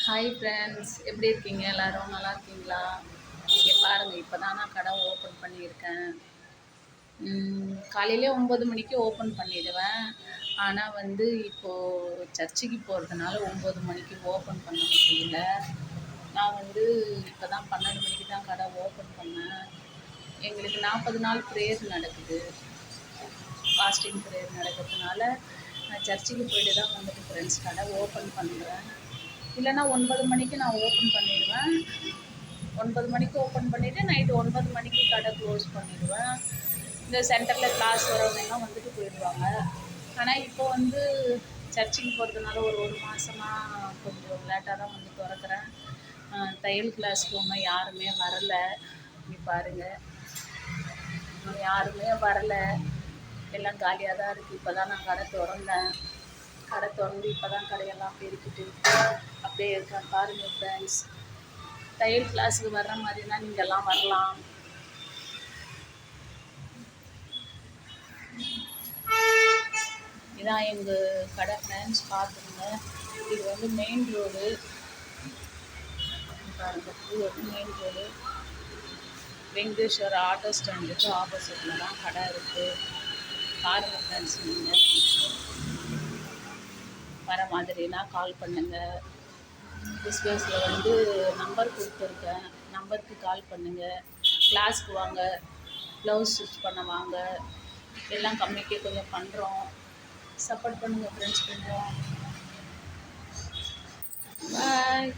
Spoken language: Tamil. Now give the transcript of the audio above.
ஹாய் ஃப்ரெண்ட்ஸ், எப்படி இருக்கீங்க? எல்லாரும் நல்லா இருக்கீங்களா? இங்கே பாருங்கள், இப்போ தான் நான் கடை ஓப்பன் பண்ணியிருக்கேன். காலையிலே 9 மணிக்கு ஓப்பன் பண்ணிடுவேன். ஆனால் இப்போது சர்ச்சுக்கு போகிறதுனால 9 மணிக்கு ஓப்பன் பண்ண முடியல. நான் இப்போ தான் 12 மணிக்கு தான் கடை ஓப்பன் பண்ணேன். எங்களுக்கு 40 நாள் ப்ரேயர் நடக்குது. ஃபாஸ்டிங் ப்ரேயர் நடக்கிறதுனால நான் சர்ச்சுக்கு போய்ட்டு தான் ஃப்ரெண்ட்ஸ் கடை ஓப்பன் பண்ணுறேன். இல்லைன்னா 9 மணிக்கு நான் ஓப்பன் பண்ணிடுவேன். 9 மணிக்கு ஓப்பன் பண்ணிவிட்டு நைட்டு 9 மணிக்கு கடை க்ளோஸ் பண்ணிடுவேன். இந்த சென்டரில் கிளாஸ் வரவங்கெல்லாம் போயிடுவாங்க. ஆனால் இப்போ சர்ச்சுக்கு போகிறதுனால ஒரு மாதமாக கொஞ்சம் லேட்டாக தான் திறக்கிறேன். தையல் கிளாஸ்க்கு ஒன்றும் யாருமே வரலை. இப்படி பாருங்கள், யாருமே வரலை, எல்லாம் காலியாக தான் இருக்குது. இப்போ தான் நான் கடை திறந்தேன். கடை திறந்து இப்போ தான் கடையெல்லாம் பெருக்கிட்டு அப்படியே இருக்கேன். பாருங்கள் ஃப்ரெண்ட்ஸ், தையல் கிளாஸுக்கு வர்ற மாதிரினா நீங்கள்லாம் வரலாம். இதான் எங்கள் கடை ஃப்ரெண்ட்ஸ், பார்த்துருங்க. இது மெயின் ரோடு பாருங்கள். இது மெயின் ரோடு. வெங்கடேஸ்வர ஆட்டோ ஸ்டாண்டுக்கு ஆப்போசிட்டில் தான் கடை இருக்குது. பாருங்கள் ஃப்ரெண்ட்ஸ், நீங்கள் வர மாதிரினா கால் பண்ணுங்கள். டிஸ்பிளேஸில் நம்பர் கொடுத்துருக்கேன். நம்பருக்கு கால் பண்ணுங்கள். கிளாஸ்க்கு வாங்க, ப்ளவுஸ் ஸ்டிச் பண்ண வாங்க. எல்லாம் கம்மிக்கே கொஞ்சம் பண்ணுறோம். சப்போர்ட் பண்ணுங்கள் ஃப்ரெண்ட்ஸ், கொஞ்சம். பாய்.